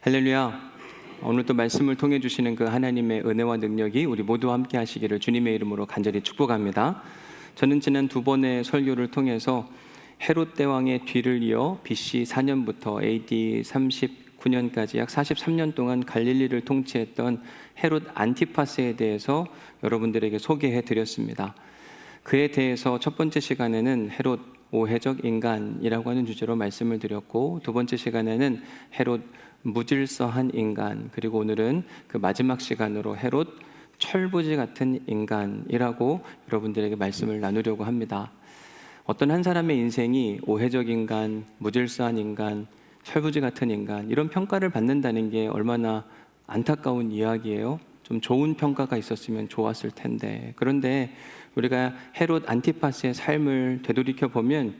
할렐루야. 오늘 또 말씀을 통해 주시는 그 하나님의 은혜와 능력이 우리 모두와 함께 하시기를 주님의 이름으로 간절히 축복합니다. 저는 지난 두 번의 설교를 통해서 헤롯 대왕의 뒤를 이어 BC 4년부터 AD 39년까지 약 43년 동안 갈릴리를 통치했던 헤롯 안티파스에 대해서 여러분들에게 소개해 드렸습니다. 그에 대해서 첫 번째 시간에는 헤롯 오해적 인간이라고 하는 주제로 말씀을 드렸고, 두 번째 시간에는 헤롯 무질서한 인간, 그리고 오늘은 그 마지막 시간으로 헤롯 철부지 같은 인간이라고 여러분들에게 말씀을 나누려고 합니다. 어떤 한 사람의 인생이 오해적 인간, 무질서한 인간, 철부지 같은 인간, 이런 평가를 받는다는 게 얼마나 안타까운 이야기예요. 좀 좋은 평가가 있었으면 좋았을 텐데. 그런데 우리가 헤롯 안티파스의 삶을 되돌이켜보면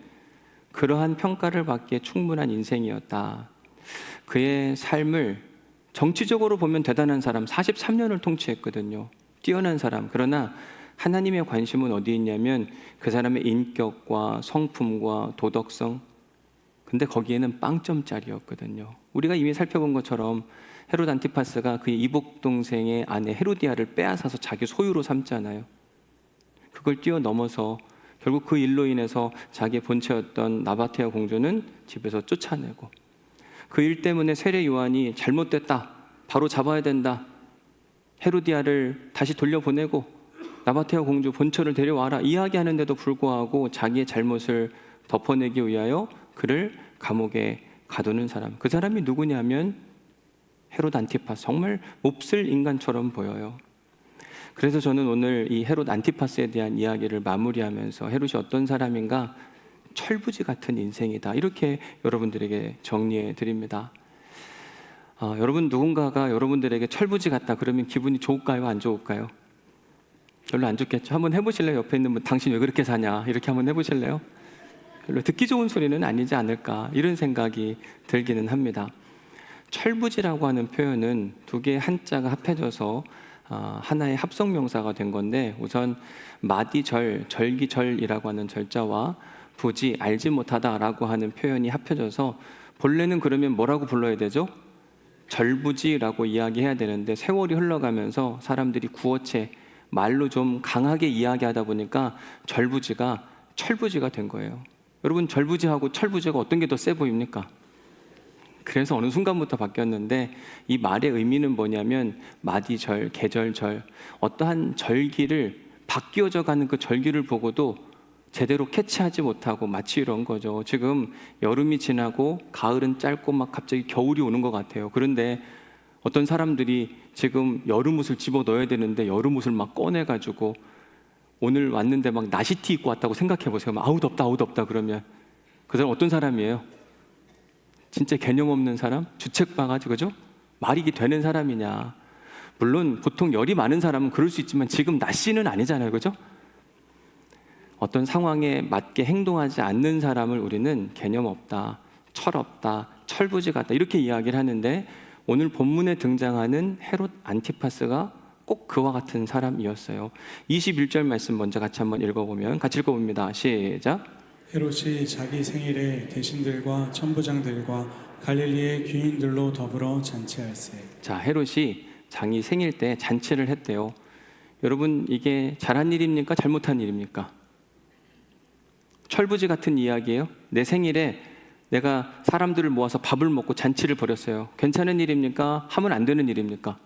그러한 평가를 받기에 충분한 인생이었다. 그의 삶을 정치적으로 보면 대단한 사람, 43년을 통치했거든요. 뛰어난 사람. 그러나 하나님의 관심은 어디 있냐면 그 사람의 인격과 성품과 도덕성. 근데 거기에는 빵점짜리였거든요. 우리가 이미 살펴본 것처럼 헤롯 안티파스가 그의 이복 동생의 아내 헤로디아를 빼앗아서 자기 소유로 삼잖아요. 그걸 뛰어넘어서 결국 그 일로 인해서 자기의 본체였던 나바테아 공주는 집에서 쫓아내고, 그 일 때문에 세례 요한이 잘못됐다, 바로 잡아야 된다, 헤로디아를 다시 돌려보내고 나바테아 공주 본처를 데려와라 이야기하는데도 불구하고 자기의 잘못을 덮어내기 위하여 그를 감옥에 가두는 사람, 그 사람이 누구냐면 헤롯 안티파스. 정말 몹쓸 인간처럼 보여요. 그래서 저는 오늘 이 헤롯 안티파스에 대한 이야기를 마무리하면서 헤롯이 어떤 사람인가, 철부지 같은 인생이다, 이렇게 여러분들에게 정리해 드립니다. 여러분, 누군가가 여러분들에게 철부지 같다 그러면 기분이 좋을까요, 안 좋을까요? 별로 안 좋겠죠. 한번 해보실래요? 옆에 있는 분, 당신 왜 그렇게 사냐, 이렇게 한번 해보실래요? 별로 듣기 좋은 소리는 아니지 않을까, 이런 생각이 들기는 합니다. 철부지라고 하는 표현은 두 개의 한자가 합해져서 하나의 합성명사가 된 건데, 우선 마디절, 절기절이라고 하는 절자와 부지, 알지 못하다라고 하는 표현이 합해져서 본래는 그러면 뭐라고 불러야 되죠? 절부지라고 이야기해야 되는데, 세월이 흘러가면서 사람들이 구어체, 말로 좀 강하게 이야기하다 보니까 절부지가 철부지가 된 거예요. 여러분, 절부지하고 철부지가 어떤 게 더 세 보입니까? 그래서 어느 순간부터 바뀌었는데, 이 말의 의미는 뭐냐면 마디절, 계절절, 어떠한 절기를 바뀌어져 가는 그 절기를 보고도 제대로 캐치하지 못하고, 마치 이런 거죠. 지금 여름이 지나고 가을은 짧고 막 갑자기 겨울이 오는 것 같아요. 그런데 어떤 사람들이 지금 여름 옷을 집어 넣어야 되는데 여름 옷을 막 꺼내가지고 오늘 왔는데 막 나시티 입고 왔다고 생각해 보세요. 아우 덥다, 아우 덥다 그러면 그 사람 어떤 사람이에요? 진짜 개념 없는 사람? 주책바가지, 그죠? 말이 되는 사람이냐? 물론 보통 열이 많은 사람은 그럴 수 있지만 지금 날씨는 아니잖아요, 그죠? 어떤 상황에 맞게 행동하지 않는 사람을 우리는 개념 없다, 철없다, 철부지 같다, 이렇게 이야기를 하는데, 오늘 본문에 등장하는 헤롯 안티파스가 꼭 그와 같은 사람이었어요. 21절 말씀 먼저 같이 한번 읽어보면, 같이 읽어봅니다. 시작. 헤롯이 자기 생일에 대신들과 천부장들과 갈릴리의 귀인들로 더불어 잔치할세. 자, 헤롯이 자기 생일 때 잔치를 했대요. 여러분, 이게 잘한 일입니까? 잘못한 일입니까? 철부지 같은 이야기예요. 내 생일에 내가 사람들을 모아서 밥을 먹고 잔치를 벌였어요. 괜찮은 일입니까? 하면 안 되는 일입니까?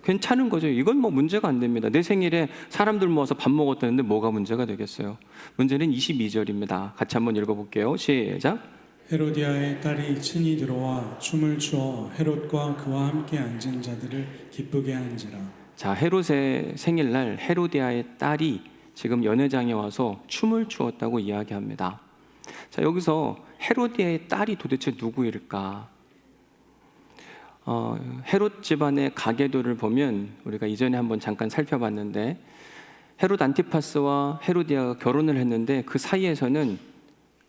괜찮은 거죠. 이건 뭐 문제가 안 됩니다. 내 생일에 사람들 모아서 밥 먹었다는데 뭐가 문제가 되겠어요? 문제는 22절입니다. 같이 한번 읽어볼게요. 시작. 헤로디아의 딸이 친히 들어와 춤을 추어 헤롯과 그와 함께 앉은 자들을 기쁘게 한지라. 자, 헤롯의 생일날 헤로디아의 딸이 지금 연회장에 와서 춤을 추었다고 이야기합니다. 자, 여기서 헤로디아의 딸이 도대체 누구일까? 헤롯 집안의 가계도를 보면 우리가 이전에 한번 잠깐 살펴봤는데, 헤롯 안티파스와 헤로디아가 결혼을 했는데 그 사이에서는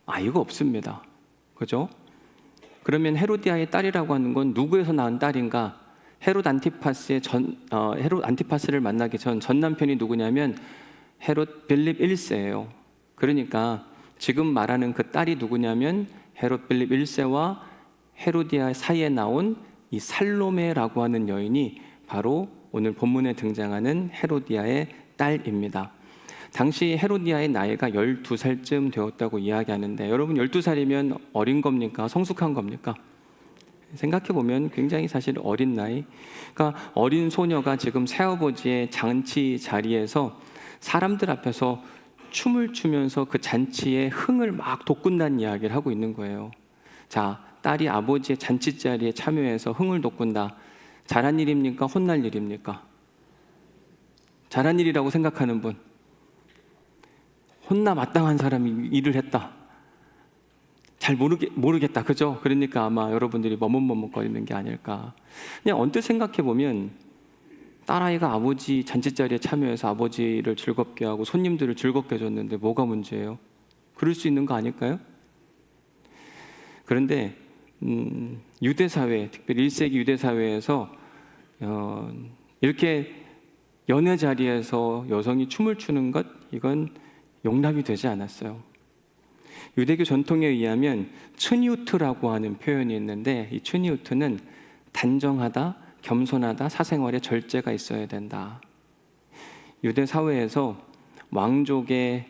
아이가 없습니다. 그죠? 그러면 헤로디아의 딸이라고 하는 건 누구에서 낳은 딸인가? 헤롯 안티파스를 만나기 전 남편이 누구냐면 헤롯 빌립 1세예요. 그러니까 지금 말하는 그 딸이 누구냐면 헤롯 빌립 1세와 헤로디아 사이에 나온 이 살로메라고 하는 여인이 바로 오늘 본문에 등장하는 헤로디아의 딸입니다. 당시 헤로디아의 나이가 12살쯤 되었다고 이야기하는데, 여러분 12살이면 어린 겁니까? 성숙한 겁니까? 생각해보면 굉장히 사실 어린 나이. 그러니까 어린 소녀가 지금 새아버지의 잔치 자리에서 사람들 앞에서 춤을 추면서 그 잔치의 흥을 막 돋군다는 이야기를 하고 있는 거예요. 자, 딸이 아버지의 잔치 자리에 참여해서 흥을 돋군다. 잘한 일입니까? 혼날 일입니까? 잘한 일이라고 생각하는 분. 혼나 마땅한 사람이 일을 했다. 잘 모르겠다. 그죠? 그러니까 아마 여러분들이 머뭇머뭇거리는 게 아닐까. 그냥 언뜻 생각해보면 딸아이가 아버지 잔치자리에 참여해서 아버지를 즐겁게 하고 손님들을 즐겁게 해줬는데 뭐가 문제예요? 그럴 수 있는 거 아닐까요? 그런데 유대사회, 특별히 1세기 유대사회에서 이렇게 연애 자리에서 여성이 춤을 추는 것, 이건 용납이 되지 않았어요. 유대교 전통에 의하면 츠니우트라고 하는 표현이 있는데, 이 츠니우트는 단정하다, 겸손하다, 사생활에 절제가 있어야 된다. 유대 사회에서 왕족의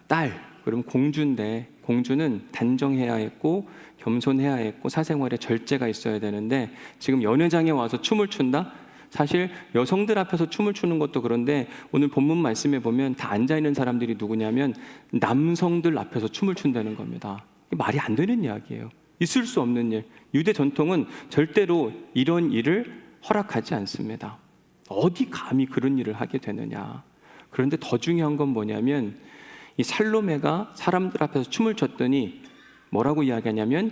딸, 그럼 공주인데 공주는 단정해야 했고 겸손해야 했고 사생활에 절제가 있어야 되는데, 지금 연회장에 와서 춤을 춘다? 사실 여성들 앞에서 춤을 추는 것도 그런데 오늘 본문 말씀에 보면 다 앉아있는 사람들이 누구냐면 남성들 앞에서 춤을 춘다는 겁니다. 말이 안 되는 이야기예요. 있을 수 없는 일. 유대 전통은 절대로 이런 일을 허락하지 않습니다. 어디 감히 그런 일을 하게 되느냐. 그런데 더 중요한 건 뭐냐면 이 살로메가 사람들 앞에서 춤을 췄더니 뭐라고 이야기하냐면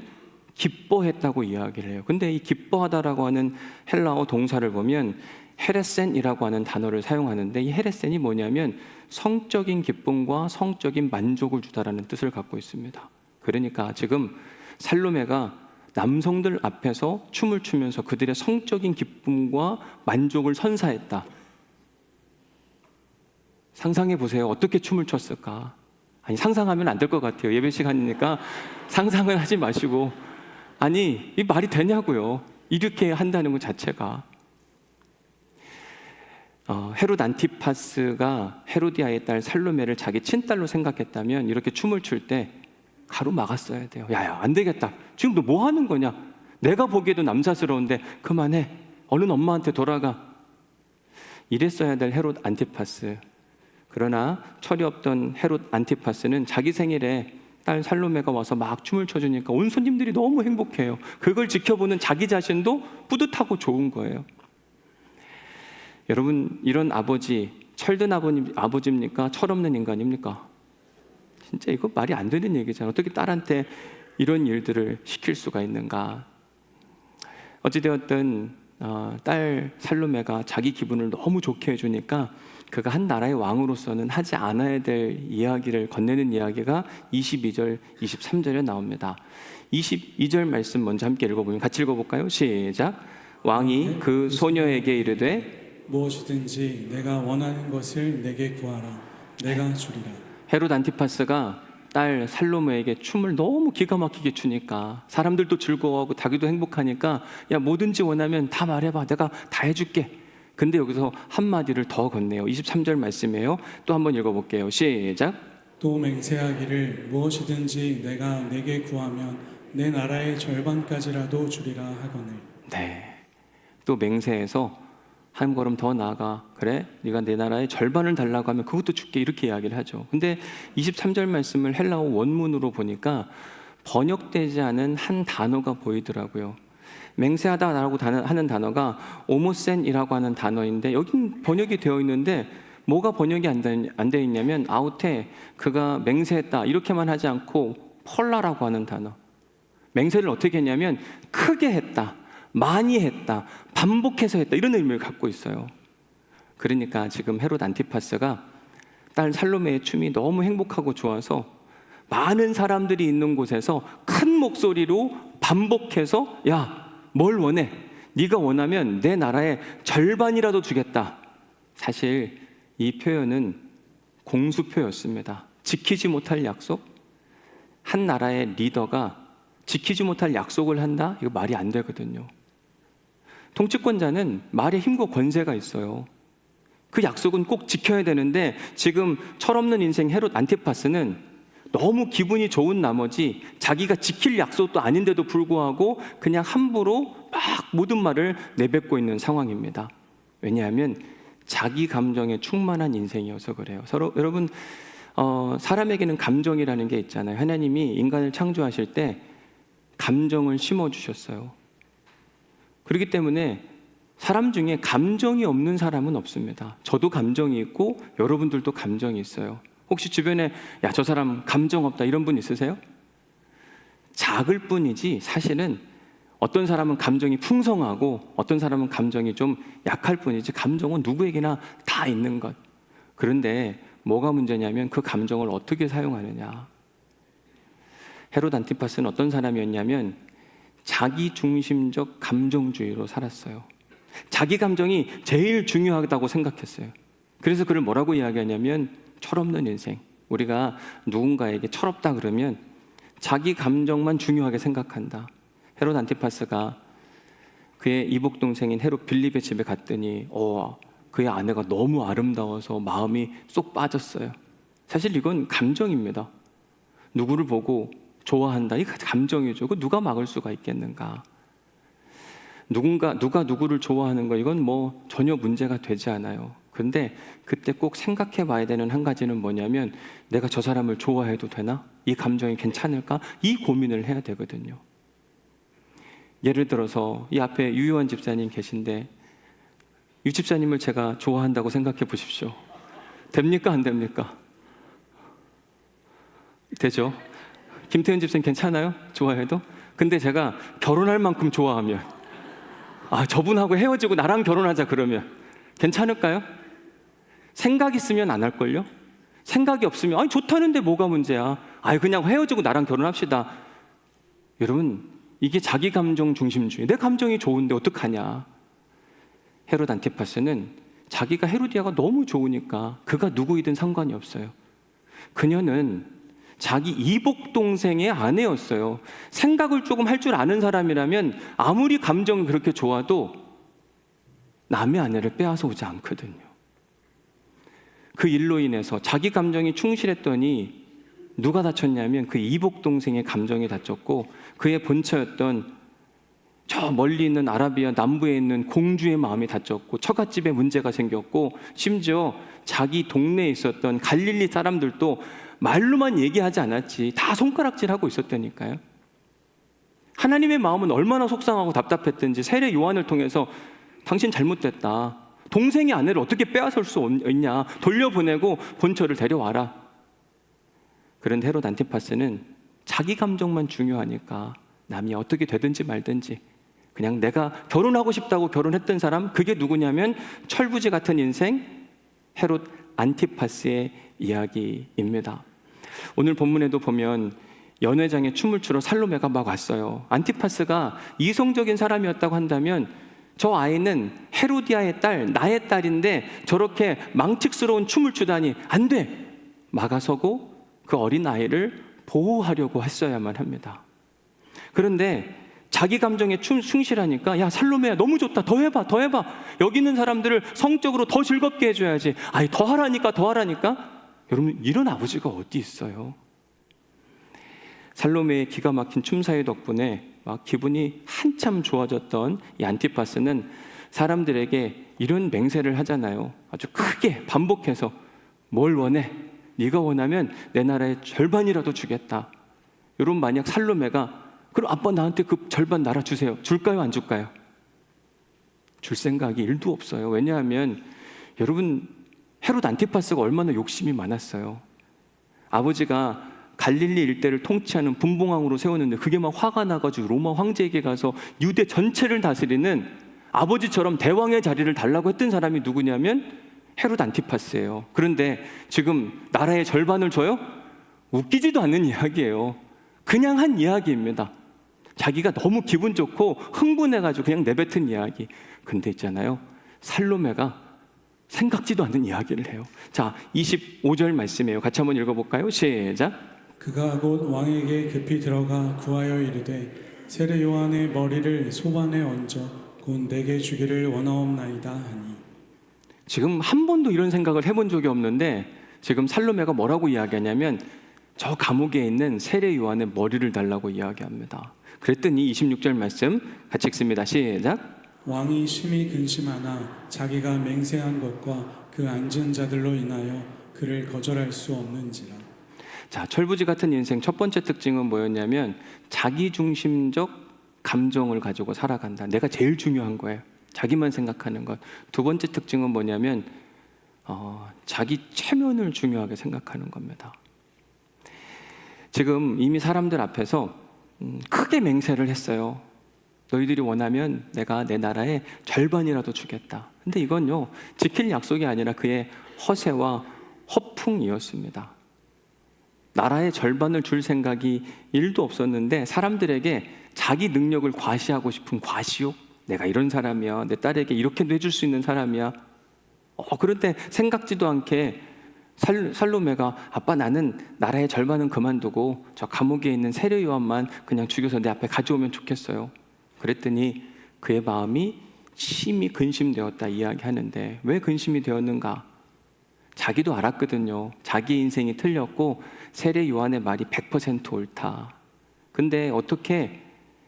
기뻐했다고 이야기를 해요. 근데 이 기뻐하다라고 하는 헬라어 동사를 보면 헤레센이라고 하는 단어를 사용하는데, 이 헤레센이 뭐냐면 성적인 기쁨과 성적인 만족을 주다라는 뜻을 갖고 있습니다. 그러니까 지금 살로메가 남성들 앞에서 춤을 추면서 그들의 성적인 기쁨과 만족을 선사했다. 상상해 보세요. 어떻게 춤을 췄을까? 아니, 상상하면 안 될 것 같아요. 예배 시간이니까 상상은 하지 마시고, 아니, 이 말이 되냐고요. 이렇게 한다는 것 자체가. 헤롯 안티파스가 헤로디아의 딸 살로메를 자기 친딸로 생각했다면 이렇게 춤을 출 때 가로막았어야 돼요. 야야, 안 되겠다. 지금 너 뭐 하는 거냐? 내가 보기에도 남사스러운데 그만해. 얼른 엄마한테 돌아가. 이랬어야 될 헤롯 안티파스. 그러나 철이 없던 헤롯 안티파스는 자기 생일에 딸 살로메가 와서 막 춤을 춰주니까 온 손님들이 너무 행복해요. 그걸 지켜보는 자기 자신도 뿌듯하고 좋은 거예요. 여러분, 이런 아버지, 철든 아버지입니까? 철없는 인간입니까? 진짜 이거 말이 안 되는 얘기잖아요. 어떻게 딸한테 이런 일들을 시킬 수가 있는가? 어찌되었든 딸 살로메가 자기 기분을 너무 좋게 해주니까 그가 한 나라의 왕으로서는 하지 않아야 될 이야기를 건네는 이야기가 22절, 23절에 나옵니다. 22절 말씀 먼저 함께 읽어보면 같이 읽어볼까요? 시작. 왕이 그 소녀에게 이르되 무엇이든지 내가 원하는 것을 내게 구하라. 내가 주리라. 헤롯 안티파스가 딸 살로메에게 춤을 너무 기가 막히게 추니까 사람들도 즐거워하고 자기도 행복하니까 야, 뭐든지 원하면 다 말해봐. 내가 다 해줄게. 근데 여기서 한마디를 더 건네요. 23절 말씀이에요. 또 한번 읽어볼게요. 시작. 또 맹세하기를 무엇이든지 내가 내게 구하면 내 나라의 절반까지라도 주리라 하거늘. 네. 또 맹세해서 한 걸음 더 나아가. 그래? 네가 내 나라의 절반을 달라고 하면 그것도 줄게. 이렇게 이야기를 하죠. 근데 23절 말씀을 헬라어 원문으로 보니까 번역되지 않은 한 단어가 보이더라고요. 맹세하다라고 하는 단어가 오모센이라고 하는 단어인데 여긴 번역이 되어 있는데 뭐가 번역이 안 되어 있냐면 아우테 그가 맹세했다 이렇게만 하지 않고 펄라라고 하는 단어. 맹세를 어떻게 했냐면 크게 했다, 많이 했다, 반복해서 했다 이런 의미를 갖고 있어요. 그러니까 지금 헤롯 안티파스가 딸 살로메의 춤이 너무 행복하고 좋아서 많은 사람들이 있는 곳에서 큰 목소리로 반복해서 야, 뭘 원해? 네가 원하면 내 나라의 절반이라도 주겠다. 사실 이 표현은 공수표였습니다. 지키지 못할 약속? 한 나라의 리더가 지키지 못할 약속을 한다? 이거 말이 안 되거든요. 통치권자는 말에 힘과 권세가 있어요. 그 약속은 꼭 지켜야 되는데 지금 철없는 인생 헤롯 안티파스는 너무 기분이 좋은 나머지 자기가 지킬 약속도 아닌데도 불구하고 그냥 함부로 막 모든 말을 내뱉고 있는 상황입니다. 왜냐하면 자기 감정에 충만한 인생이어서 그래요. 여러분, 사람에게는 감정이라는 게 있잖아요. 하나님이 인간을 창조하실 때 감정을 심어주셨어요. 그렇기 때문에 사람 중에 감정이 없는 사람은 없습니다. 저도 감정이 있고 여러분들도 감정이 있어요. 혹시 주변에 야, 저 사람 감정 없다 이런 분 있으세요? 작을 뿐이지 사실은 어떤 사람은 감정이 풍성하고 어떤 사람은 감정이 좀 약할 뿐이지 감정은 누구에게나 다 있는 것. 그런데 뭐가 문제냐면 그 감정을 어떻게 사용하느냐. 헤롯 안티파스는 어떤 사람이었냐면 자기 중심적 감정주의로 살았어요. 자기 감정이 제일 중요하다고 생각했어요. 그래서 그를 뭐라고 이야기하냐면 철없는 인생. 우리가 누군가에게 철없다 그러면 자기 감정만 중요하게 생각한다. 헤롯 안티파스가 그의 이복 동생인 헤롯 빌립의 집에 갔더니 그의 아내가 너무 아름다워서 마음이 쏙 빠졌어요. 사실 이건 감정입니다. 누구를 보고 좋아한다, 이 감정이죠. 그 누가 막을 수가 있겠는가? 누가 누구를 좋아하는 거 이건 뭐 전혀 문제가 되지 않아요. 근데 그때 꼭 생각해 봐야 되는 한 가지는 뭐냐면 내가 저 사람을 좋아해도 되나? 이 감정이 괜찮을까? 이 고민을 해야 되거든요. 예를 들어서 이 앞에 유효한 집사님 계신데 유 집사님을 제가 좋아한다고 생각해 보십시오. 됩니까? 안 됩니까? 되죠? 김태현 집사님 괜찮아요? 좋아해도? 근데 제가 결혼할 만큼 좋아하면 저분하고 헤어지고 나랑 결혼하자 그러면 괜찮을까요? 생각 있으면 안 할걸요? 생각이 없으면 좋다는데 뭐가 문제야? 그냥 헤어지고 나랑 결혼합시다. 여러분, 이게 자기 감정 중심주의. 내 감정이 좋은데 어떡하냐? 헤롯 안티파스는 자기가 헤로디아가 너무 좋으니까 그가 누구이든 상관이 없어요. 그녀는 자기 이복 동생의 아내였어요. 생각을 조금 할 줄 아는 사람이라면 아무리 감정이 그렇게 좋아도 남의 아내를 빼앗아 오지 않거든요. 그 일로 인해서 자기 감정이 충실했더니 누가 다쳤냐면 그 이복 동생의 감정이 다쳤고 그의 본처였던 저 멀리 있는 아라비아 남부에 있는 공주의 마음이 다쳤고 처갓집에 문제가 생겼고 심지어 자기 동네에 있었던 갈릴리 사람들도 말로만 얘기하지 않았지 다 손가락질하고 있었다니까요. 하나님의 마음은 얼마나 속상하고 답답했든지 세례 요한을 통해서 당신 잘못됐다. 동생의 아내를 어떻게 빼앗을 수 있냐. 돌려보내고 본처를 데려와라. 그런데 헤롯 안티파스는 자기 감정만 중요하니까 남이 어떻게 되든지 말든지 그냥 내가 결혼하고 싶다고 결혼했던 사람 그게 누구냐면 철부지 같은 인생 헤롯 안티파스의 이야기입니다. 오늘 본문에도 보면 연회장에 춤을 추러 살로메가 막 왔어요. 안티파스가 이성적인 사람이었다고 한다면 저 아이는 헤로디아의 딸, 나의 딸인데 저렇게 망측스러운 춤을 추다니 안 돼! 막아서고 그 어린 아이를 보호하려고 했어야만 합니다. 그런데 자기 감정에 충실하니까 야 살로메야 너무 좋다 더 해봐 여기 있는 사람들을 성적으로 더 즐겁게 해줘야지 더 하라니까 여러분 이런 아버지가 어디 있어요? 살로메의 기가 막힌 춤사위 덕분에 막 기분이 한참 좋아졌던 이 안티파스는 사람들에게 이런 맹세를 하잖아요. 아주 크게 반복해서 뭘 원해? 네가 원하면 내 나라의 절반이라도 주겠다. 여러분 만약 살로메가 그럼 아빠 나한테 그 절반 나라 주세요. 줄까요? 안 줄까요? 줄 생각이 1도 없어요. 왜냐하면 여러분 헤롯 안티파스가 얼마나 욕심이 많았어요. 아버지가 갈릴리 일대를 통치하는 분봉왕으로 세웠는데 그게 막 화가 나가지고 로마 황제에게 가서 유대 전체를 다스리는 아버지처럼 대왕의 자리를 달라고 했던 사람이 누구냐면 헤롯 안티파스예요. 그런데 지금 나라의 절반을 줘요? 웃기지도 않는 이야기예요. 그냥 한 이야기입니다. 자기가 너무 기분 좋고 흥분해가지고 그냥 내뱉은 이야기. 근데 있잖아요, 살로메가 생각지도 않는 이야기를 해요. 자, 25절 말씀이에요. 같이 한번 읽어볼까요? 시작. 그가 곧 왕에게 급히 들어가 구하여 이르되 세례 요한의 머리를 소반에 얹어 곧 내게 주기를 원하옵나이다 하니. 지금 한 번도 이런 생각을 해본 적이 없는데 지금 살로메가 뭐라고 이야기하냐면 저 감옥에 있는 세례 요한의 머리를 달라고 이야기합니다. 그랬더니 26절 말씀 같이 읽습니다. 시작. 왕이 심히 근심하나 자기가 맹세한 것과 그 앉은 자들로 인하여 그를 거절할 수 없는지라. 자, 철부지 같은 인생 첫 번째 특징은 뭐였냐면 자기중심적 감정을 가지고 살아간다. 내가 제일 중요한 거예요. 자기만 생각하는 것. 두 번째 특징은 뭐냐면 자기 체면을 중요하게 생각하는 겁니다. 지금 이미 사람들 앞에서 크게 맹세를 했어요. 너희들이 원하면 내가 내 나라의 절반이라도 주겠다. 근데 이건요, 지킬 약속이 아니라 그의 허세와 허풍이었습니다. 나라의 절반을 줄 생각이 1도 없었는데 사람들에게 자기 능력을 과시하고 싶은 과시욕. 내가 이런 사람이야. 내 딸에게 이렇게도 해줄 수 있는 사람이야. 그런데 생각지도 않게 살로메가 아빠 나는 나라의 절반은 그만두고 저 감옥에 있는 세례 요한만 그냥 죽여서 내 앞에 가져오면 좋겠어요. 그랬더니 그의 마음이 심히 근심되었다 이야기하는데 왜 근심이 되었는가? 자기도 알았거든요. 자기 인생이 틀렸고 세례 요한의 말이 100% 옳다. 근데 어떻게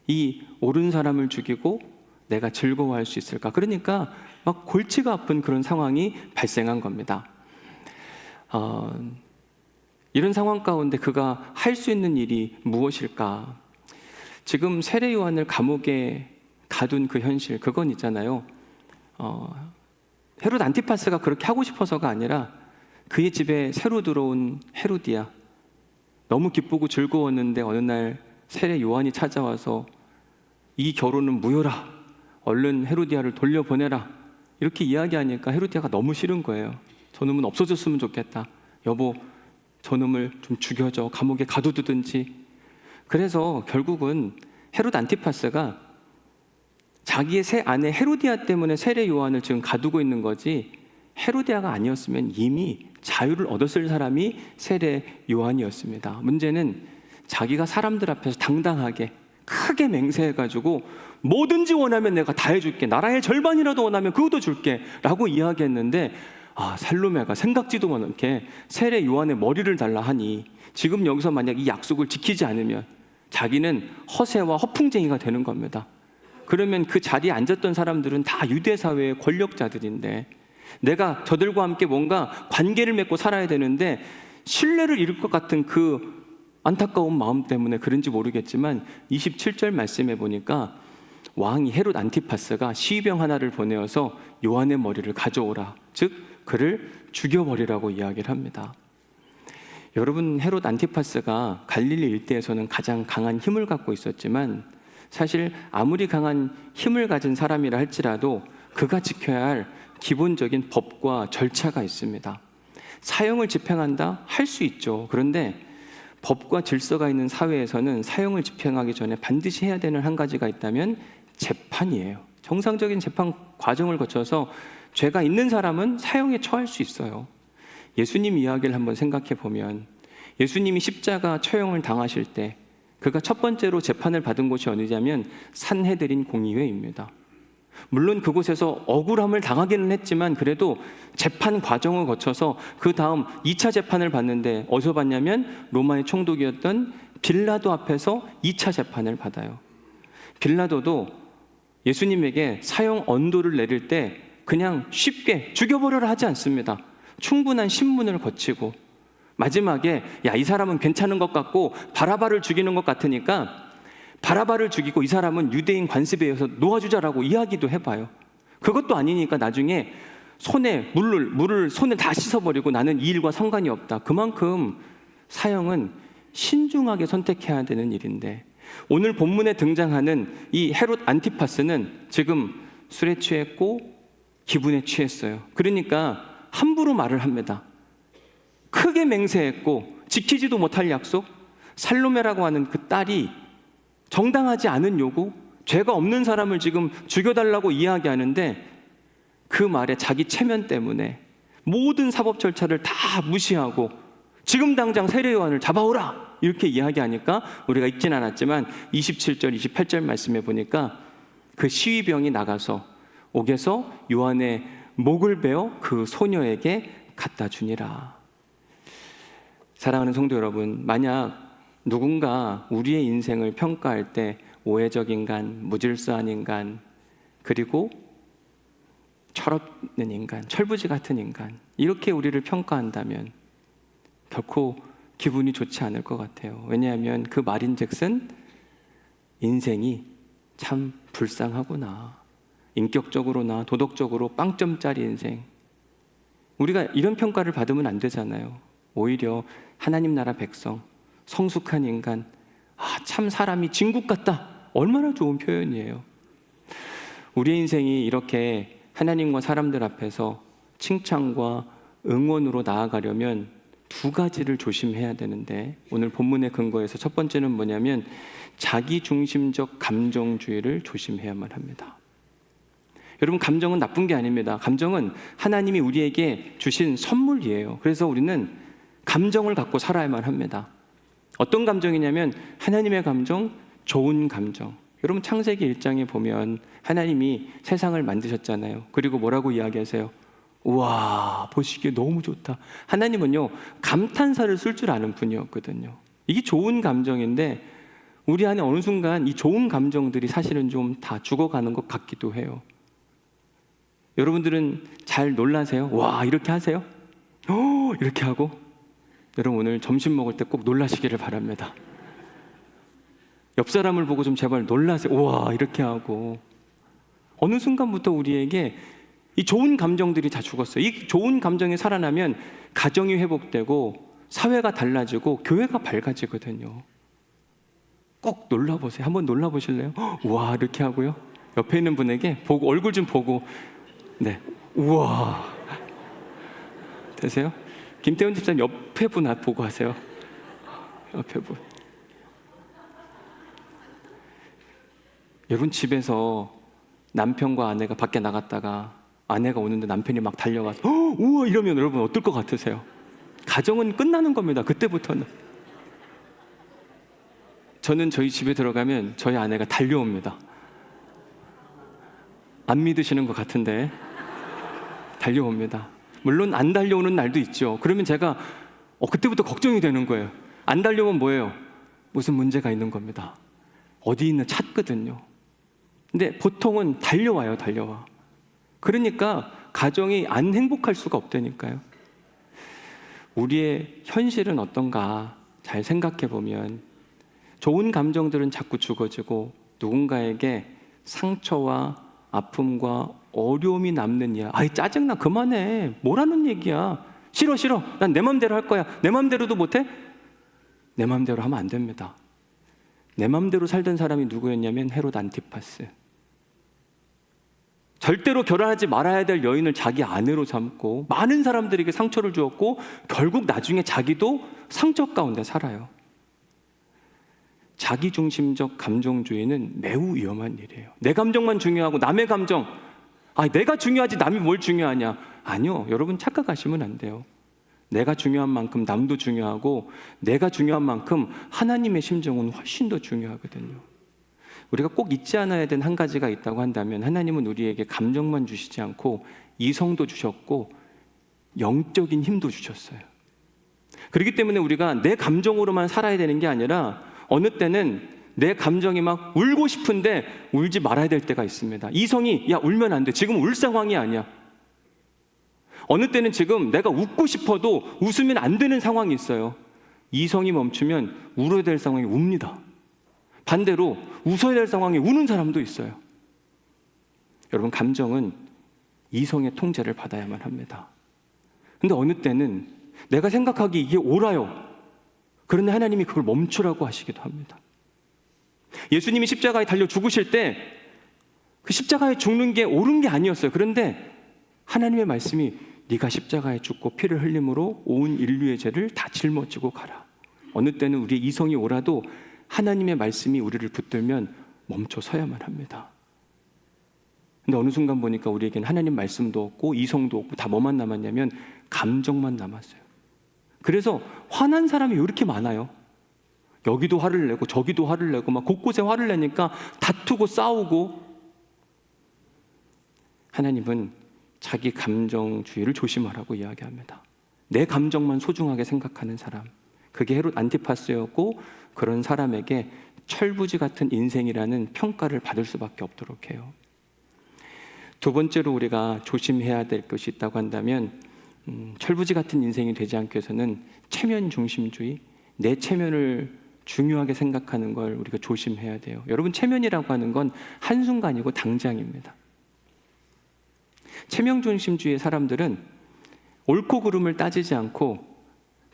이 옳은 사람을 죽이고 내가 즐거워할 수 있을까? 그러니까 막 골치가 아픈 그런 상황이 발생한 겁니다. 이런 상황 가운데 그가 할 수 있는 일이 무엇일까? 지금 세례 요한을 감옥에 가둔 그 현실, 그건 있잖아요. 헤롯 안티파스가 그렇게 하고 싶어서가 아니라 그의 집에 새로 들어온 헤로디아, 너무 기쁘고 즐거웠는데 어느 날 세례 요한이 찾아와서 이 결혼은 무효라, 얼른 헤로디아를 돌려보내라, 이렇게 이야기하니까 헤로디아가 너무 싫은 거예요. 저놈은 없어졌으면 좋겠다. 여보, 저놈을 좀 죽여줘. 감옥에 가두든지. 그래서 결국은 헤롯 안티파스가 자기의 새 아내 헤로디아 때문에 세례 요한을 지금 가두고 있는 거지, 헤로디아가 아니었으면 이미 자유를 얻었을 사람이 세례 요한이었습니다. 문제는 자기가 사람들 앞에서 당당하게 크게 맹세해가지고 뭐든지 원하면 내가 다 해줄게, 나라의 절반이라도 원하면 그것도 줄게 라고 이야기했는데, 살로메가 생각지도 않게 세례 요한의 머리를 달라 하니 지금 여기서 만약 이 약속을 지키지 않으면 자기는 허세와 허풍쟁이가 되는 겁니다. 그러면 그 자리에 앉았던 사람들은 다 유대 사회의 권력자들인데 내가 저들과 함께 뭔가 관계를 맺고 살아야 되는데 신뢰를 잃을 것 같은 그 안타까운 마음 때문에 그런지 모르겠지만 27절 말씀에 보니까 왕이 헤롯 안티파스가 시병 하나를 보내어서 요한의 머리를 가져오라, 즉 그를 죽여버리라고 이야기를 합니다. 여러분, 헤롯 안티파스가 갈릴리 일대에서는 가장 강한 힘을 갖고 있었지만 사실 아무리 강한 힘을 가진 사람이라 할지라도 그가 지켜야 할 기본적인 법과 절차가 있습니다. 사형을 집행한다? 할 수 있죠. 그런데 법과 질서가 있는 사회에서는 사형을 집행하기 전에 반드시 해야 되는 한 가지가 있다면 재판이에요. 정상적인 재판 과정을 거쳐서 죄가 있는 사람은 사형에 처할 수 있어요. 예수님 이야기를 한번 생각해 보면 예수님이 십자가 처형을 당하실 때 그가 첫 번째로 재판을 받은 곳이 어디냐면 산헤드린 공의회입니다. 물론 그곳에서 억울함을 당하기는 했지만 그래도 재판 과정을 거쳐서 그 다음 2차 재판을 받는데 어디서 받냐면 로마의 총독이었던 빌라도 앞에서 2차 재판을 받아요. 빌라도도 예수님에게 사형 언도를 내릴 때 그냥 쉽게 죽여버려라 하지 않습니다. 충분한 신문을 거치고 마지막에 이 사람은 괜찮은 것 같고 바라바를 죽이는 것 같으니까 바라바를 죽이고 이 사람은 유대인 관습에 의해서 놓아주자라고 이야기도 해봐요. 그것도 아니니까 나중에 손에 물을 손에 다 씻어버리고 나는 이 일과 상관이 없다. 그만큼 사형은 신중하게 선택해야 되는 일인데 오늘 본문에 등장하는 이 헤롯 안티파스는 지금 술에 취했고 기분에 취했어요. 그러니까 함부로 말을 합니다. 크게 맹세했고 지키지도 못할 약속, 살로메라고 하는 그 딸이 정당하지 않은 요구, 죄가 없는 사람을 지금 죽여달라고 이야기하는데 그 말에 자기 체면 때문에 모든 사법 절차를 다 무시하고 지금 당장 세례 요한을 잡아오라 이렇게 이야기하니까 우리가 읽진 않았지만 27절, 28절 말씀에 보니까 그 시위병이 나가서 옥에서 요한의 목을 베어 그 소녀에게 갖다 주니라. 사랑하는 성도 여러분, 만약 누군가 우리의 인생을 평가할 때 오해적 인간, 무질서한 인간, 그리고 철없는 인간, 철부지 같은 인간, 이렇게 우리를 평가한다면 결코 기분이 좋지 않을 것 같아요. 왜냐하면 그 말인즉슨 인생이 참 불쌍하구나, 인격적으로나 도덕적으로 빵점짜리 인생, 우리가 이런 평가를 받으면 안 되잖아요. 오히려 하나님 나라 백성, 성숙한 인간, 참 사람이 진국 같다, 얼마나 좋은 표현이에요. 우리의 인생이 이렇게 하나님과 사람들 앞에서 칭찬과 응원으로 나아가려면 두 가지를 조심해야 되는데, 오늘 본문의 근거에서 첫 번째는 뭐냐면 자기중심적 감정주의를 조심해야만 합니다. 여러분, 감정은 나쁜 게 아닙니다. 감정은 하나님이 우리에게 주신 선물이에요. 그래서 우리는 감정을 갖고 살아야만 합니다. 어떤 감정이냐면 하나님의 감정, 좋은 감정. 여러분, 창세기 1장에 보면 하나님이 세상을 만드셨잖아요. 그리고 뭐라고 이야기하세요? 우와, 보시기에 너무 좋다. 하나님은요, 감탄사를 쓸 줄 아는 분이었거든요. 이게 좋은 감정인데 우리 안에 어느 순간 이 좋은 감정들이 사실은 좀 다 죽어가는 것 같기도 해요. 여러분들은 잘 놀라세요? 와, 이렇게 하세요? 이렇게 하고? 여러분, 오늘 점심 먹을 때 꼭 놀라시기를 바랍니다. 옆 사람을 보고 좀 제발 놀라세요. 와, 이렇게 하고. 어느 순간부터 우리에게 이 좋은 감정들이 다 죽었어요. 이 좋은 감정이 살아나면 가정이 회복되고 사회가 달라지고 교회가 밝아지거든요. 꼭 놀라보세요. 한번 놀라보실래요? 우와, 이렇게 하고요. 옆에 있는 분에게 보고, 얼굴 좀 보고, 네, 우와, 되세요? 김태훈 집사님 옆에 분 보고 하세요. 옆에 분. 여러분, 집에서 남편과 아내가 밖에 나갔다가 아내가 오는데 남편이 막 달려가서 우와 이러면 여러분 어떨 것 같으세요? 가정은 끝나는 겁니다. 그때부터는. 저는 저희 집에 들어가면 저희 아내가 달려옵니다. 안 믿으시는 것 같은데 달려옵니다. 물론 안 달려오는 날도 있죠. 그러면 제가 그때부터 걱정이 되는 거예요. 안 달려오면 뭐예요? 무슨 문제가 있는 겁니다. 어디 있나 찾거든요. 근데 보통은 달려와요. 달려와. 그러니까 가정이 안 행복할 수가 없다니까요. 우리의 현실은 어떤가 잘 생각해 보면 좋은 감정들은 자꾸 죽어지고 누군가에게 상처와 아픔과 어려움이 남는 이야. 아이, 짜증나, 그만해, 뭐라는 얘기야, 싫어 난 내 맘대로 할 거야. 내 맘대로도 못해? 내 맘대로 하면 안 됩니다. 내 맘대로 살던 사람이 누구였냐면 헤롯 안티파스. 절대로 결혼하지 말아야 될 여인을 자기 아내로 삼고 많은 사람들에게 상처를 주었고 결국 나중에 자기도 상처 가운데 살아요. 자기중심적 감정주의는 매우 위험한 일이에요. 내 감정만 중요하고 남의 감정, 내가 중요하지 남이 뭘 중요하냐. 아니요, 여러분 착각하시면 안 돼요. 내가 중요한 만큼 남도 중요하고 내가 중요한 만큼 하나님의 심정은 훨씬 더 중요하거든요. 우리가 꼭 잊지 않아야 되는 한 가지가 있다고 한다면 하나님은 우리에게 감정만 주시지 않고 이성도 주셨고 영적인 힘도 주셨어요. 그렇기 때문에 우리가 내 감정으로만 살아야 되는 게 아니라 어느 때는 내 감정이 막 울고 싶은데 울지 말아야 될 때가 있습니다. 이성이 야 울면 안 돼, 지금 울 상황이 아니야. 어느 때는 지금 내가 웃고 싶어도 웃으면 안 되는 상황이 있어요. 이성이 멈추면 울어야 될 상황이 웁니다. 반대로 웃어야 될 상황에 우는 사람도 있어요. 여러분, 감정은 이성의 통제를 받아야만 합니다. 근데 어느 때는 내가 생각하기에 이게 옳아요. 그런데 하나님이 그걸 멈추라고 하시기도 합니다. 예수님이 십자가에 달려 죽으실 때 그 십자가에 죽는 게 옳은 게 아니었어요. 그런데 하나님의 말씀이 네가 십자가에 죽고 피를 흘림으로 온 인류의 죄를 다 짊어지고 가라. 어느 때는 우리의 이성이 옳아도 하나님의 말씀이 우리를 붙들면 멈춰 서야만 합니다. 근데 어느 순간 보니까 우리에겐 하나님 말씀도 없고 이성도 없고 다 뭐만 남았냐면 감정만 남았어요. 그래서 화난 사람이 왜 이렇게 많아요? 여기도 화를 내고 저기도 화를 내고 막 곳곳에 화를 내니까 다투고 싸우고 하나님은 자기 감정주의를 조심하라고 이야기합니다. 내 감정만 소중하게 생각하는 사람, 그게 헤롯 안티파스였고 그런 사람에게 철부지 같은 인생이라는 평가를 받을 수밖에 없도록 해요. 두 번째로 우리가 조심해야 될 것이 있다고 한다면 철부지 같은 인생이 되지 않기 위해서는 체면 중심주의, 내 체면을 중요하게 생각하는 걸 우리가 조심해야 돼요. 여러분, 체면이라고 하는 건 한순간이고 당장입니다. 체면 중심주의의 사람들은 옳고 그름을 따지지 않고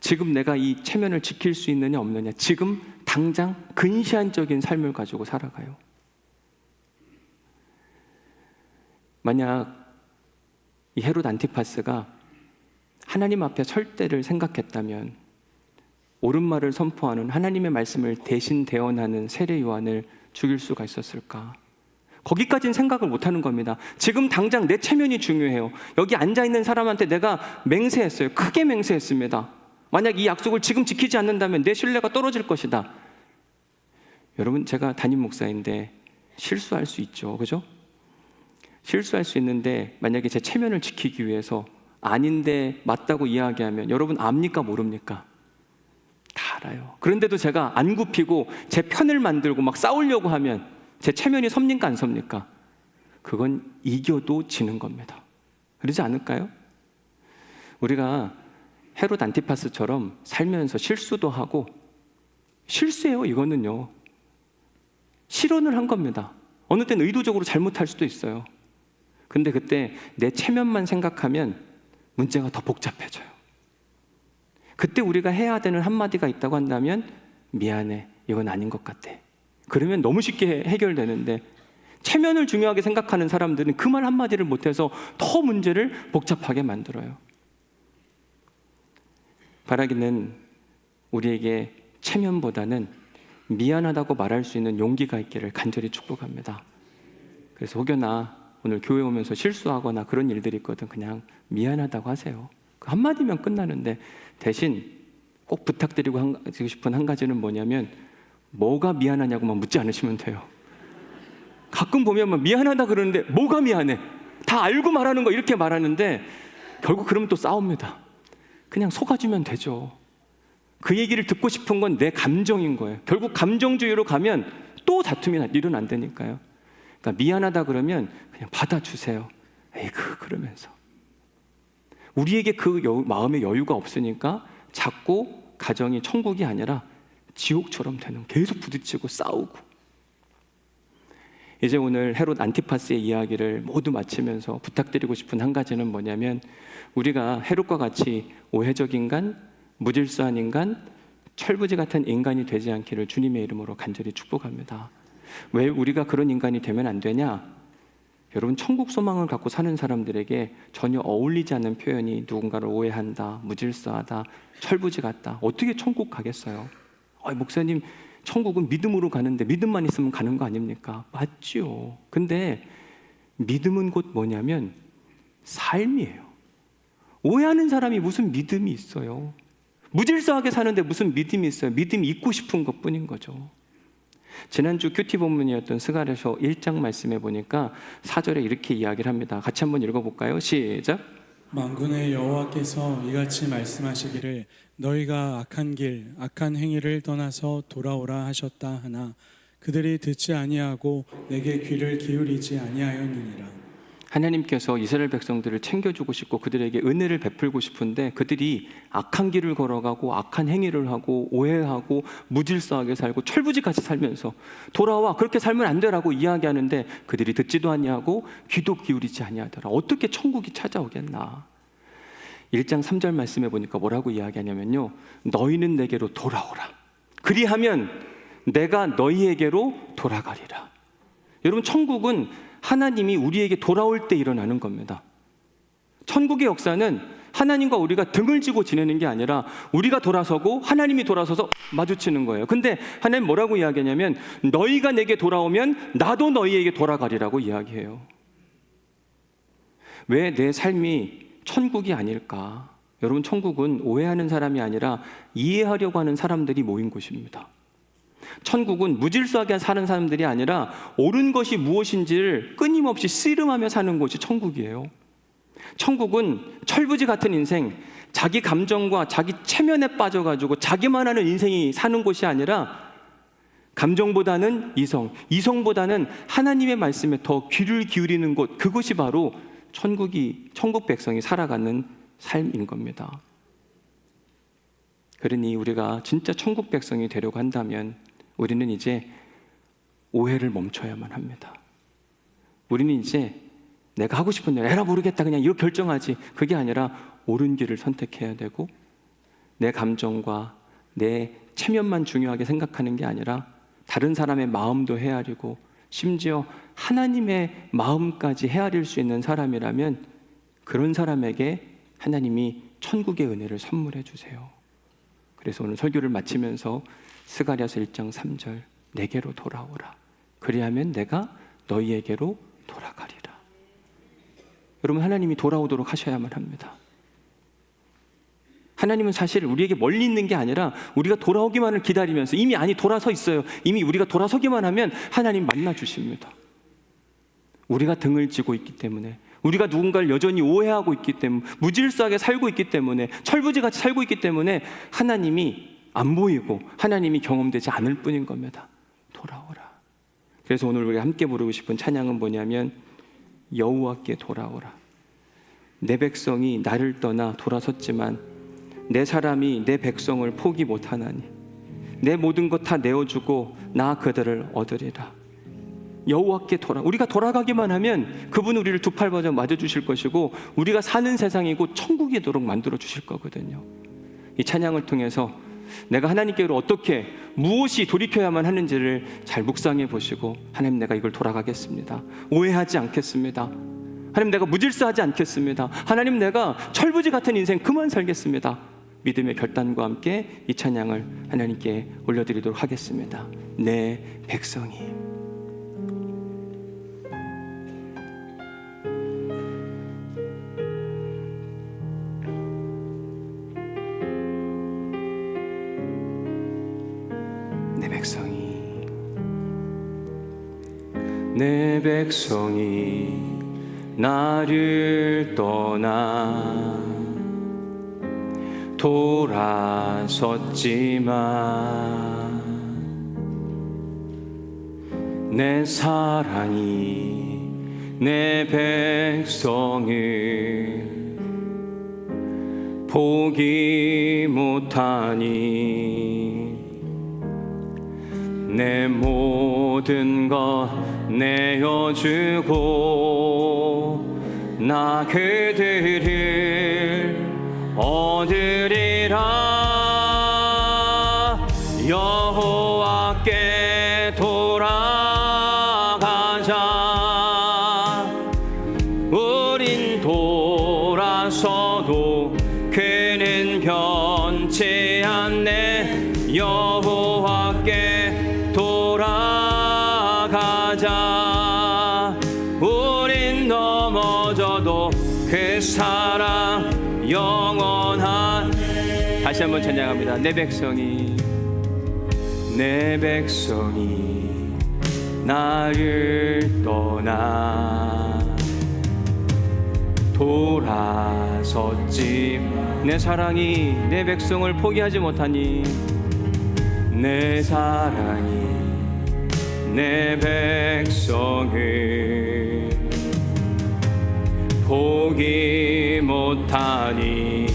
지금 내가 이 체면을 지킬 수 있느냐 없느냐, 지금 당장 근시안적인 삶을 가지고 살아가요. 만약 이 헤롯 안티파스가 하나님 앞에 설 때를 생각했다면 옳은 말을 선포하는 하나님의 말씀을 대신 대언하는 세례 요한을 죽일 수가 있었을까? 거기까지는 생각을 못하는 겁니다. 지금 당장 내 체면이 중요해요. 여기 앉아있는 사람한테 내가 맹세했어요. 크게 맹세했습니다. 만약 이 약속을 지금 지키지 않는다면 내 신뢰가 떨어질 것이다. 여러분, 제가 담임 목사인데 실수할 수 있죠. 그죠? 실수할 수 있는데 만약에 제 체면을 지키기 위해서 아닌데 맞다고 이야기하면 여러분 압니까 모릅니까? 다 알아요. 그런데도 제가 안 굽히고 제 편을 만들고 막 싸우려고 하면 제 체면이 섭니까 안 섭니까? 그건 이겨도 지는 겁니다. 그러지 않을까요? 우리가 헤롯 안티파스처럼 살면서 실수도 하고, 실수예요 이거는요. 실언을 한 겁니다. 어느 때는 의도적으로 잘못할 수도 있어요. 근데 그때 내 체면만 생각하면 문제가 더 복잡해져요. 그때 우리가 해야 되는 한마디가 있다고 한다면 미안해, 이건 아닌 것 같아. 그러면 너무 쉽게 해결되는데 체면을 중요하게 생각하는 사람들은 그 말 한마디를 못해서 더 문제를 복잡하게 만들어요. 바라기는 우리에게 체면보다는 미안하다고 말할 수 있는 용기가 있기를 간절히 축복합니다. 그래서 혹여나 오늘 교회 오면서 실수하거나 그런 일들이 있거든 그냥 미안하다고 하세요. 그 한마디면 끝나는데 대신 꼭 부탁드리고 싶은 한 가지는 뭐냐면 뭐가 미안하냐고만 묻지 않으시면 돼요. 가끔 보면 미안하다 그러는데 뭐가 미안해? 다 알고 말하는 거 이렇게 말하는데 결국 그러면 또 싸웁니다. 그냥 속아주면 되죠. 그 얘기를 듣고 싶은 건 내 감정인 거예요. 결국 감정주의로 가면 또 다툼이 일은 안 되니까요. 그러니까 미안하다 그러면 그냥 받아주세요. 에이그 그러면서 우리에게 그 마음의 여유가 없으니까 자꾸 가정이 천국이 아니라 지옥처럼 되는, 계속 부딪히고 싸우고. 이제 오늘 헤롯 안티파스의 이야기를 모두 마치면서 부탁드리고 싶은 한 가지는 뭐냐면 우리가 헤롯과 같이 오해적 인간, 무질서한 인간, 철부지 같은 인간이 되지 않기를 주님의 이름으로 간절히 축복합니다. 왜 우리가 그런 인간이 되면 안 되냐? 여러분, 천국 소망을 갖고 사는 사람들에게 전혀 어울리지 않는 표현이 누군가를 오해한다, 무질서하다, 철부지 같다. 어떻게 천국 가겠어요? 목사님, 천국은 믿음으로 가는데 믿음만 있으면 가는 거 아닙니까? 맞죠. 근데 믿음은 곧 뭐냐면 삶이에요. 오해하는 사람이 무슨 믿음이 있어요? 무질서하게 사는데 무슨 믿음이 있어요? 믿음이 있고 싶은 것뿐인 거죠. 지난주 큐티 본문이었던 스가랴서 1장 말씀에 보니까 4절에 이렇게 이야기를 합니다. 같이 한번 읽어볼까요? 시작. 만군의 여호와께서 이같이 말씀하시기를 너희가 악한 길 악한 행위를 떠나서 돌아오라 하셨다 하나 그들이 듣지 아니하고 내게 귀를 기울이지 아니하였느니라. 하나님께서 이스라엘 백성들을 챙겨주고 싶고 그들에게 은혜를 베풀고 싶은데 그들이 악한 길을 걸어가고 악한 행위를 하고 오해하고 무질서하게 살고 철부지같이 살면서 돌아와 그렇게 살면 안 되라고 이야기하는데 그들이 듣지도 아니하고 귀도 기울이지 아니하더라. 어떻게 천국이 찾아오겠나. 1장 3절 말씀에 보니까 뭐라고 이야기하냐면요, 너희는 내게로 돌아오라. 그리하면 내가 너희에게로 돌아가리라. 여러분, 천국은 하나님이 우리에게 돌아올 때 일어나는 겁니다. 천국의 역사는 하나님과 우리가 등을 지고 지내는 게 아니라 우리가 돌아서고 하나님이 돌아서서 마주치는 거예요. 근데 하나님 뭐라고 이야기하냐면 너희가 내게 돌아오면 나도 너희에게 돌아가리라고 이야기해요. 왜 내 삶이 천국이 아닐까? 여러분, 천국은 오해하는 사람이 아니라 이해하려고 하는 사람들이 모인 곳입니다. 천국은 무질서하게 사는 사람들이 아니라 옳은 것이 무엇인지를 끊임없이 씨름하며 사는 곳이 천국이에요. 천국은 철부지 같은 인생, 자기 감정과 자기 체면에 빠져가지고 자기만 하는 인생이 사는 곳이 아니라 감정보다는 이성, 이성보다는 하나님의 말씀에 더 귀를 기울이는 곳, 그것이 바로 천국 백성이 살아가는 삶인 겁니다. 그러니 우리가 진짜 천국 백성이 되려고 한다면 우리는 이제 오해를 멈춰야만 합니다. 우리는 이제 내가 하고 싶은 대로 에라 모르겠다 그냥 이거 결정하지, 그게 아니라 옳은 길을 선택해야 되고, 내 감정과 내 체면만 중요하게 생각하는 게 아니라 다른 사람의 마음도 헤아리고 심지어 하나님의 마음까지 헤아릴 수 있는 사람이라면 그런 사람에게 하나님이 천국의 은혜를 선물해 주세요. 그래서 오늘 설교를 마치면서 스가랴서 1장 3절, 내게로 돌아오라. 그리하면 내가 너희에게로 돌아가리라. 여러분, 하나님이 돌아오도록 하셔야만 합니다. 하나님은 사실 우리에게 멀리 있는 게 아니라 우리가 돌아오기만을 기다리면서 이미 돌아서 있어요. 이미 우리가 돌아서기만 하면 하나님 만나 주십니다. 우리가 등을 지고 있기 때문에, 우리가 누군가를 여전히 오해하고 있기 때문에, 무질서하게 살고 있기 때문에, 철부지같이 살고 있기 때문에 하나님이 안 보이고 하나님이 경험되지 않을 뿐인 겁니다. 돌아오라. 그래서 오늘 우리가 함께 부르고 싶은 찬양은 뭐냐면 여호와께 돌아오라. 내 백성이 나를 떠나 돌아섰지만 내 사람이 내 백성을 포기 못하나니 내 모든 것 다 내어주고 나 그들을 얻으리라. 여호와께 우리가 돌아가기만 하면 그분은 우리를 두 팔 벌려 맞아주실 것이고 우리가 사는 세상이고 천국이도록 만들어 주실 거거든요. 이 찬양을 통해서 내가 하나님께로 어떻게 무엇이 돌이켜야만 하는지를 잘 묵상해 보시고, 하나님 내가 이걸 돌아가겠습니다. 오해하지 않겠습니다. 하나님 내가 무질서하지 않겠습니다. 하나님 내가 철부지 같은 인생 그만 살겠습니다. 믿음의 결단과 함께 이 찬양을 하나님께 올려드리도록 하겠습니다. 내 백성이. 내 백성이 나를 떠나 돌아섰지만 내 사랑이 내 백성을 포기 못하니 내 모든 것 내어주고 나 그들을 얻으리라. 여호와께 돌아가자. 우린 돌아서도 그는 변치 않네. 여호와께 돌아가자. 우린 넘어져도 그 사랑 영원한. 다시 한번 찬양합니다. 내 백성이 나를 떠나 돌아섰지. 내 사랑이 내 백성을 포기하지 못하니 내 사랑이 내 백성을 포기 못하니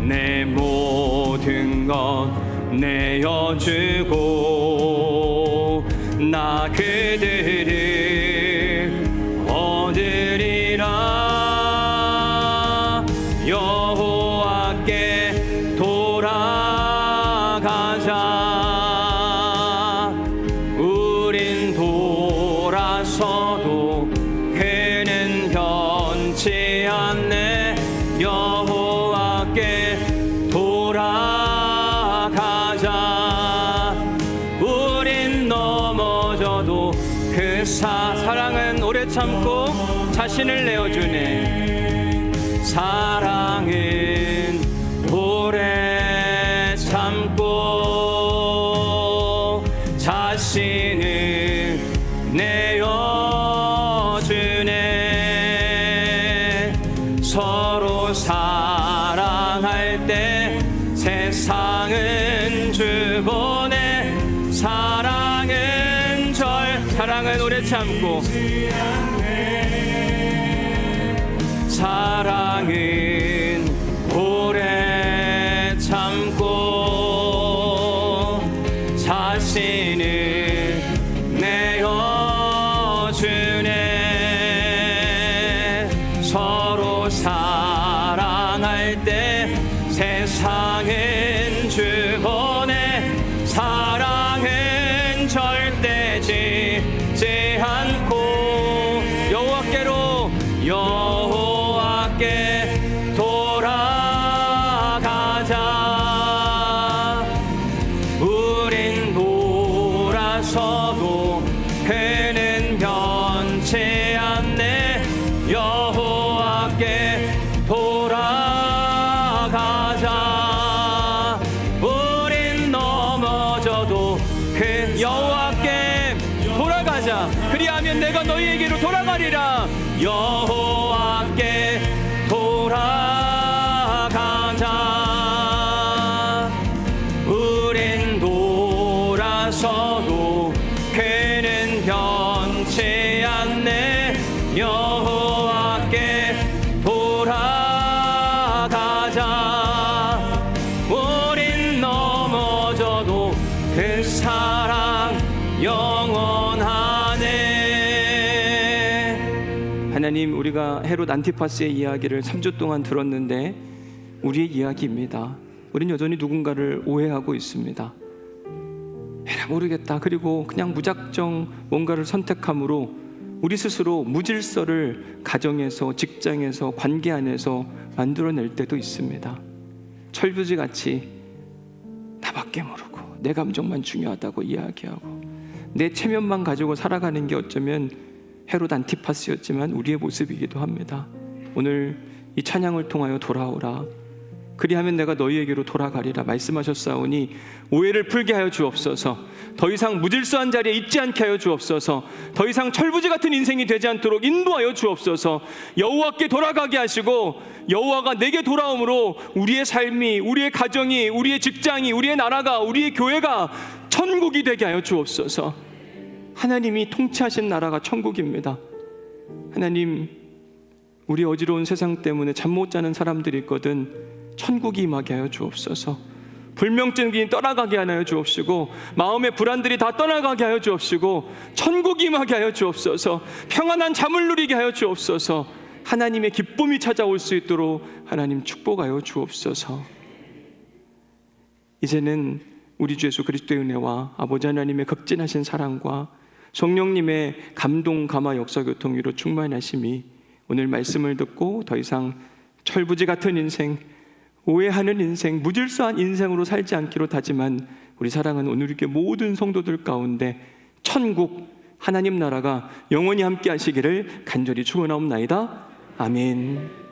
내 모든 것 내어주고 나 그들을 얻으리라. 여호와께 돌아가자. 우린 돌아서도 그는 변치 않네. 여호와께 돌아가자. 우린 넘어져도 그 사랑은 오래 참고 자신을 내어주네. 사랑은 오래 참고 오래 참고 사랑은 오래 참고 자신을 내어주네. 서로 사랑할 때 세상은 주보네. 사랑은 절대 지지 않고 여호와께로 돌아가자. 우린 돌아서도 그는 변치 않네. 여호와께 돌아가자. 우린 넘어져도 그 여호와께 돌아가자. 그리하면 내가 너희에게로 돌아가리라. 여호와께 돌아가자. 우린 돌아서도 그는 변치 않네. 여호와께 돌아가자. 우린 넘어져도 그 사랑 영원하네. 하나님, 우리가 헤롯 안티파스의 이야기를 3주 동안 들었는데 우리의 이야기입니다. 우린 여전히 누군가를 오해하고 있습니다. 에라 모르겠다. 그리고 그냥 무작정 뭔가를 선택함으로 우리 스스로 무질서를 가정에서, 직장에서, 관계 안에서 만들어낼 때도 있습니다. 철부지같이 나밖에 모르고 내 감정만 중요하다고 이야기하고 내 체면만 가지고 살아가는 게 어쩌면 헤롯 안티파스였지만 우리의 모습이기도 합니다. 오늘 이 찬양을 통하여 돌아오라. 그리하면 내가 너희에게로 돌아가리라 말씀하셨사오니 오해를 풀게 하여 주옵소서. 더 이상 무질서한 자리에 있지 않게 하여 주옵소서. 더 이상 철부지 같은 인생이 되지 않도록 인도하여 주옵소서. 여호와께 돌아가게 하시고 여호와가 내게 돌아옴으로 우리의 삶이, 우리의 가정이, 우리의 직장이, 우리의 나라가, 우리의 교회가 천국이 되게 하여 주옵소서. 하나님이 통치하신 나라가 천국입니다. 하나님, 우리 어지러운 세상 때문에 잠 못 자는 사람들이 있거든 천국이 임하게 하여 주옵소서. 불면증이 떠나가게 하여 주옵시고 마음의 불안들이 다 떠나가게 하여 주옵시고 천국이 임하게 하여 주옵소서. 평안한 잠을 누리게 하여 주옵소서. 하나님의 기쁨이 찾아올 수 있도록 하나님 축복하여 주옵소서. 이제는 우리 주 예수 그리스도의 은혜와 아버지 하나님의 극진하신 사랑과 성령님의 감동, 감화, 역사, 교통, 위로 충만하심이 오늘 말씀을 듣고 더 이상 철부지 같은 인생, 오해하는 인생, 무질서한 인생으로 살지 않기로 다짐한 우리 사랑하는 오늘의 모든 성도들 가운데 천국, 하나님 나라가 영원히 함께 하시기를 간절히 축원하옵나이다. 아멘.